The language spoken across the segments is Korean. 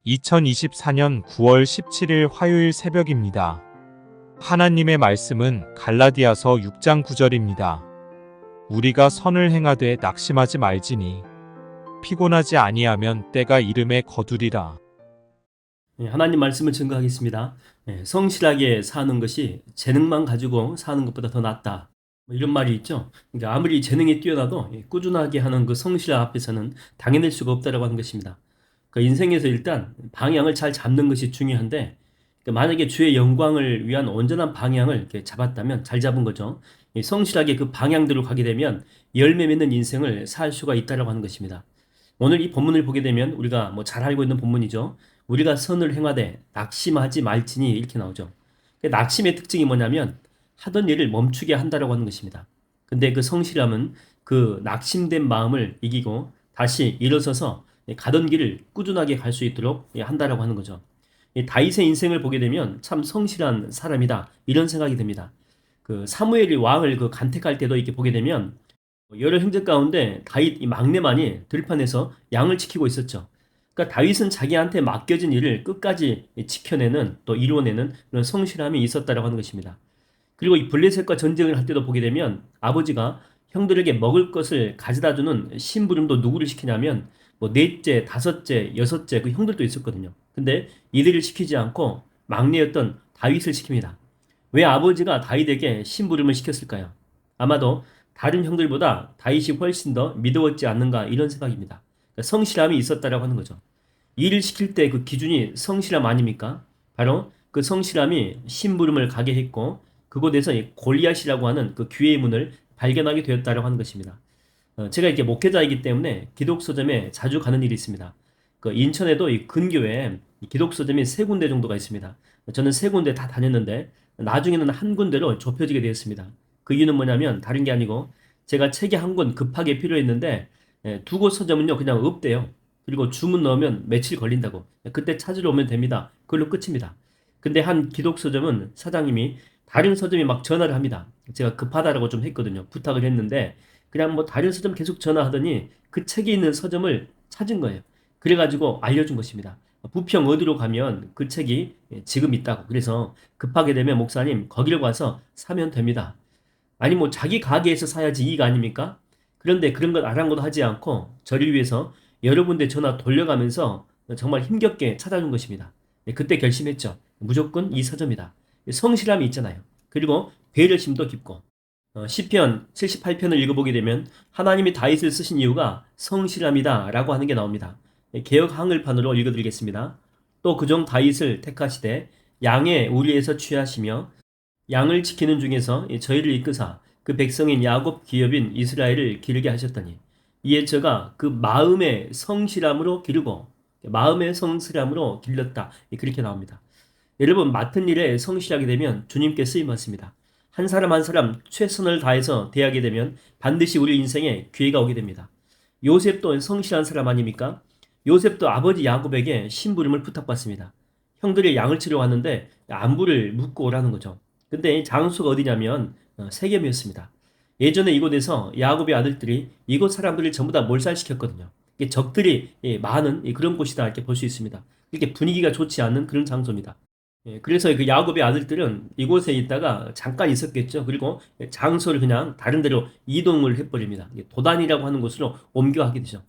2024년 9월 17일 화요일 새벽입니다. 하나님의 말씀은 갈라디아서 6장 9절입니다. 우리가 선을 행하되 낙심하지 말지니 피곤하지 아니하면 때가 이름에 거두리라. 하나님 말씀을 증거하겠습니다. 성실하게 사는 것이 재능만 가지고 사는 것보다 더 낫다. 이런 말이 있죠. 그러니까 아무리 재능이 뛰어나도 꾸준하게 하는 그 성실 앞에서는 당해낼 수가 없다라고 하는 것입니다. 그 인생에서 일단 방향을 잘 잡는 것이 중요한데, 만약에 주의 영광을 위한 온전한 방향을 이렇게 잡았다면 잘 잡은 거죠. 성실하게 그 방향대로 가게 되면 열매 맺는 인생을 살 수가 있다라고 하는 것입니다. 오늘 이 본문을 보게 되면 우리가 잘 알고 있는 본문이죠. 우리가 선을 행하되 낙심하지 말지니 이렇게 나오죠. 낙심의 특징이 뭐냐면 하던 일을 멈추게 한다라고 하는 것입니다. 근데 그 성실함은 그 낙심된 마음을 이기고 다시 일어서서 가던 길을 꾸준하게 갈 수 있도록 한다라고 하는 거죠. 다윗의 인생을 보게 되면 참 성실한 사람이다 이런 생각이 듭니다. 그 사무엘이 왕을 간택할 때도 이렇게 보게 되면 여러 형제 가운데 다윗 이 막내만이 들판에서 양을 지키고 있었죠. 그러니까 다윗은 자기한테 맡겨진 일을 끝까지 지켜내는 또 이루어내는 그런 성실함이 있었다라고 하는 것입니다. 그리고 이 블레셋과 전쟁을 할 때도 보게 되면 아버지가 형들에게 먹을 것을 가져다 주는 심부름도 누구를 시키냐면 넷째, 다섯째, 여섯째 그 형들도 있었거든요. 근데 이들을 시키지 않고 막내였던 다윗을 시킵니다. 왜 아버지가 다윗에게 심부름을 시켰을까요? 아마도 다른 형들보다 다윗이 훨씬 더 믿어왔지 않는가 이런 생각입니다. 그러니까 성실함이 있었다라고 하는 거죠. 일을 시킬 때 그 기준이 성실함 아닙니까? 바로 그 성실함이 심부름을 가게 했고 그곳에서 골리앗이라고 하는 그 기회의 문을 발견하게 되었다라고 하는 것입니다. 제가 이렇게 목회자이기 때문에 기독서점에 자주 가는 일이 있습니다. 그 인천에도 이 근교에 기독서점이 3군데 정도가 있습니다. 저는 3군데 다 다녔는데 나중에는 한 군데로 좁혀지게 되었습니다. 그 이유는 뭐냐면 다른 게 아니고 제가 책이 한 권 급하게 필요했는데 두 곳 서점은요 그냥 없대요. 그리고 주문 넣으면 며칠 걸린다고. 그때 찾으러 오면 됩니다. 그걸로 끝입니다. 근데 한 기독서점은 사장님이 다른 서점이 막 전화를 합니다. 제가 급하다라고 좀 했거든요. 부탁을 했는데 그냥 다른 서점 계속 전화하더니 그 책이 있는 서점을 찾은 거예요. 그래가지고 알려준 것입니다. 부평 어디로 가면 그 책이 지금 있다고. 그래서 급하게 되면 목사님 거기로 가서 사면 됩니다. 아니 자기 가게에서 사야지 이익 아닙니까? 그런데 그런 것 아랑곳 하지 않고 저를 위해서 여러 군데 전화 돌려가면서 정말 힘겹게 찾아준 것입니다. 그때 결심했죠. 무조건 이 서점이다. 성실함이 있잖아요. 그리고 배려심도 깊고 시편 78편을 읽어보게 되면 하나님이 다윗을 쓰신 이유가 성실함이다 라고 하는 게 나옵니다. 개역 한글판으로 읽어드리겠습니다. 또 그종 다윗을 택하시되 양의 우리에서 취하시며 양을 지키는 중에서 저희를 이끄사 그 백성인 야곱 기업인 이스라엘을 기르게 하셨더니 이에 저가 그 마음의 성실함으로 기르고 마음의 성실함으로 길렀다. 그렇게 나옵니다. 여러분 맡은 일에 성실하게 되면 주님께 쓰임 받습니다. 한 사람 한 사람 최선을 다해서 대하게 되면 반드시 우리 인생에 기회가 오게 됩니다. 요셉도 성실한 사람 아닙니까? 요셉도 아버지 야곱에게 심부름을 부탁받습니다. 형들이 양을 치러 왔는데 안부를 묻고 오라는 거죠. 근데 장소가 어디냐면 세겜이었습니다. 예전에 이곳에서 야곱의 아들들이 이곳 사람들을 전부 다 몰살시켰거든요. 적들이 많은 그런 곳이다 이렇게 볼 수 있습니다. 이렇게 분위기가 좋지 않은 그런 장소입니다. 그래서 그 야곱의 아들들은 이곳에 있다가 잠깐 있었겠죠. 그리고 장소를 그냥 다른 데로 이동을 해버립니다. 도단이라고 하는 곳으로 옮겨가게 되죠.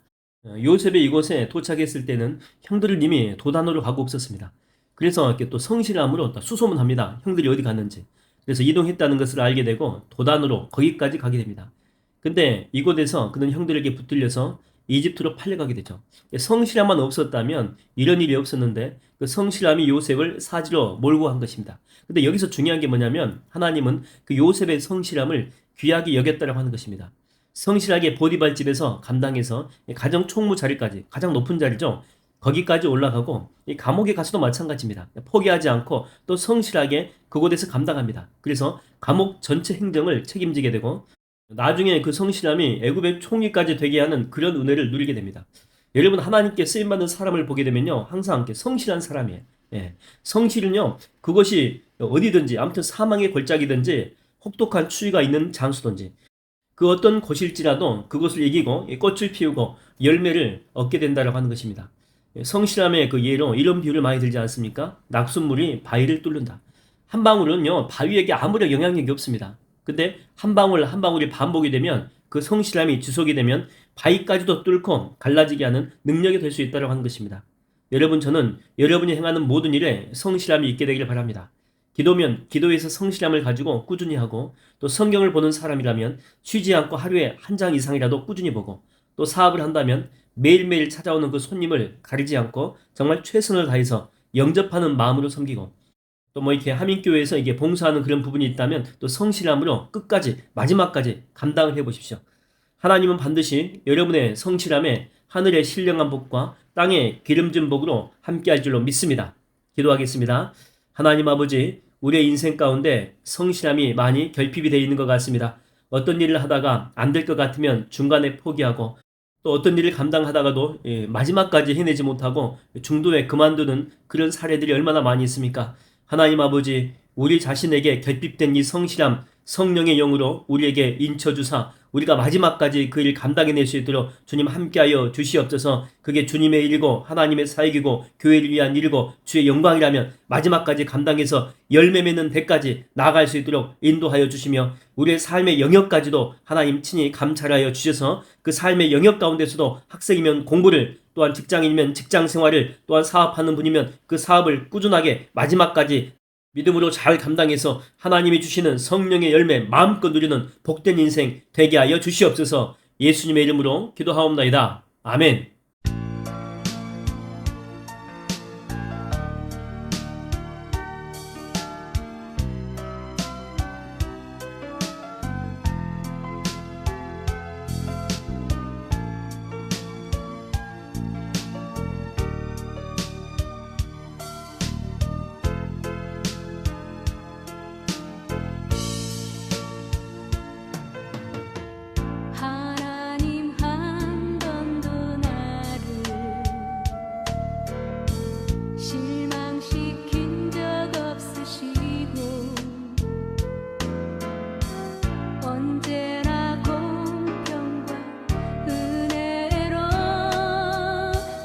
요셉이 이곳에 도착했을 때는 형들을 이미 도단으로 가고 없었습니다. 그래서 이렇게 또 성실함으로 또 수소문합니다. 형들이 어디 갔는지. 그래서 이동했다는 것을 알게 되고 도단으로 거기까지 가게 됩니다. 근데 이곳에서 그는 형들에게 붙들려서 이집트로 팔려가게 되죠. 성실함만 없었다면 이런 일이 없었는데 그 성실함이 요셉을 사지로 몰고 간 것입니다. 근데 여기서 중요한 게 뭐냐면 하나님은 그 요셉의 성실함을 귀하게 여겼다라고 하는 것입니다. 성실하게 보디발 집에서 감당해서 가정 총무 자리까지 가장 높은 자리죠. 거기까지 올라가고 이 감옥에 가서도 마찬가지입니다. 포기하지 않고 또 성실하게 그곳에서 감당합니다. 그래서 감옥 전체 행정을 책임지게 되고 나중에 그 성실함이 애굽의 총리까지 되게 하는 그런 은혜를 누리게 됩니다. 여러분 하나님께 쓰임받는 사람을 보게 되면요 항상 성실한 사람이에요. 성실은요 그것이 어디든지 아무튼 사망의 골짜기든지 혹독한 추위가 있는 장소든지 그 어떤 곳일지라도 그것을 이기고 꽃을 피우고 열매를 얻게 된다라고 하는 것입니다. 성실함의 그 예로 이런 비유를 많이 들지 않습니까? 낙숫물이 바위를 뚫는다. 한 방울은요, 바위에게 아무런 영향력이 없습니다. 근데 한 방울 한 방울이 반복이 되면 그 성실함이 지속이 되면 바위까지도 뚫고 갈라지게 하는 능력이 될 수 있다고 하는 것입니다. 여러분, 저는 여러분이 행하는 모든 일에 성실함이 있게 되기를 바랍니다. 기도면 기도에서 성실함을 가지고 꾸준히 하고, 또 성경을 보는 사람이라면 쉬지 않고 하루에 한 장 이상이라도 꾸준히 보고, 또 사업을 한다면 매일매일 찾아오는 그 손님을 가리지 않고 정말 최선을 다해서 영접하는 마음으로 섬기고, 또 뭐 이렇게 하민교회에서 이게 봉사하는 그런 부분이 있다면 또 성실함으로 끝까지 마지막까지 감당을 해 보십시오. 하나님은 반드시 여러분의 성실함에 하늘의 신령한 복과 땅의 기름진 복으로 함께할 줄로 믿습니다. 기도하겠습니다. 하나님 아버지, 우리의 인생 가운데 성실함이 많이 결핍이 되어 있는 것 같습니다. 어떤 일을 하다가 안 될 것 같으면 중간에 포기하고, 또 어떤 일을 감당하다가도 마지막까지 해내지 못하고 중도에 그만두는 그런 사례들이 얼마나 많이 있습니까? 하나님 아버지, 우리 자신에게 결핍된 이 성실함, 성령의 영으로 우리에게 인쳐주사 우리가 마지막까지 그 일 감당해낼 수 있도록 주님 함께하여 주시옵소서. 그게 주님의 일이고 하나님의 사역이고 교회를 위한 일이고 주의 영광이라면 마지막까지 감당해서 열매 맺는 데까지 나아갈 수 있도록 인도하여 주시며, 우리의 삶의 영역까지도 하나님 친히 감찰하여 주셔서 그 삶의 영역 가운데서도 학생이면 공부를, 또한 직장인이면 직장 생활을, 또한 사업하는 분이면 그 사업을 꾸준하게 마지막까지 믿음으로 잘 감당해서 하나님이 주시는 성령의 열매 마음껏 누리는 복된 인생 되게 하여 주시옵소서. 예수님의 이름으로 기도하옵나이다. 아멘. 하나님 한 번도 나를 실망시킨 적 없으시고 언제나 공평과 은혜로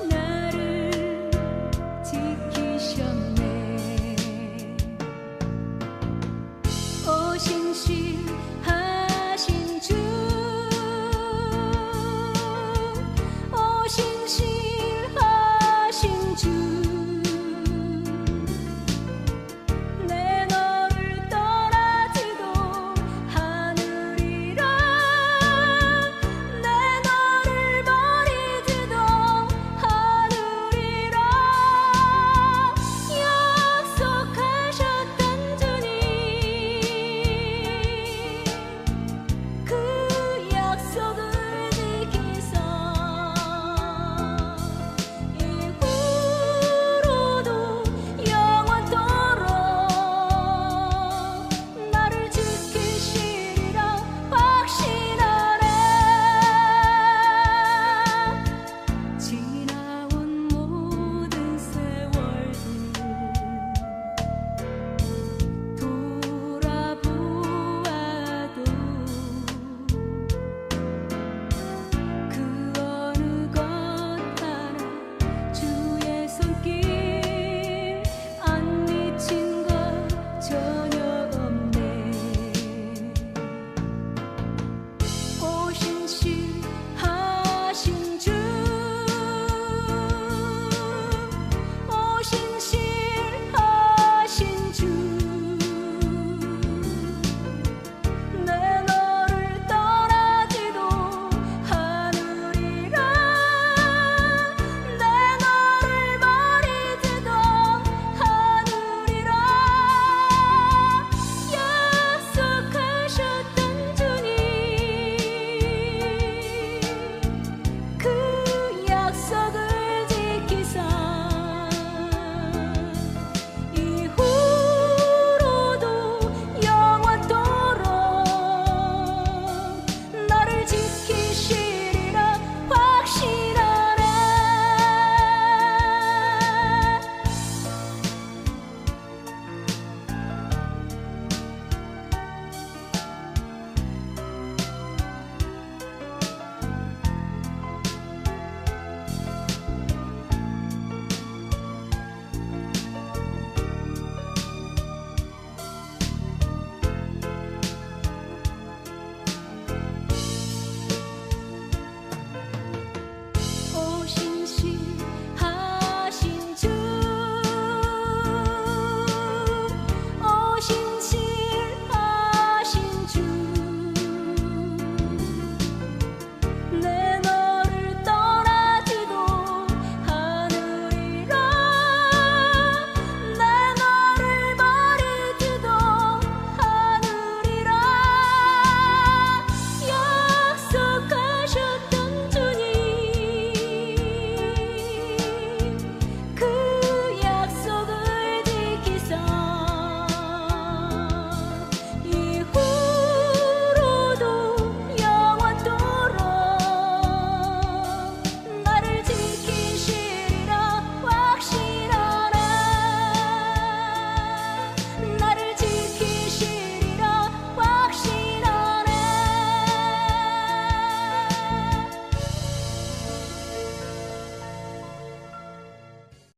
나를 지키셨네. 오신실하신 주, 오신실하신 주, 내 너를 떠나지도 않으리라. 내 너를 버리지도 않으리라. 약속하셨던 주님, 그 약속을 지키사 이후로도 영원토록 나를 지키시리라 확신하네. 지나온 모든 세월들 돌아보아도 그 어느 것 하나 주의 손길 안 미친 것 전혀 없네. 오신실하신 주, 오신실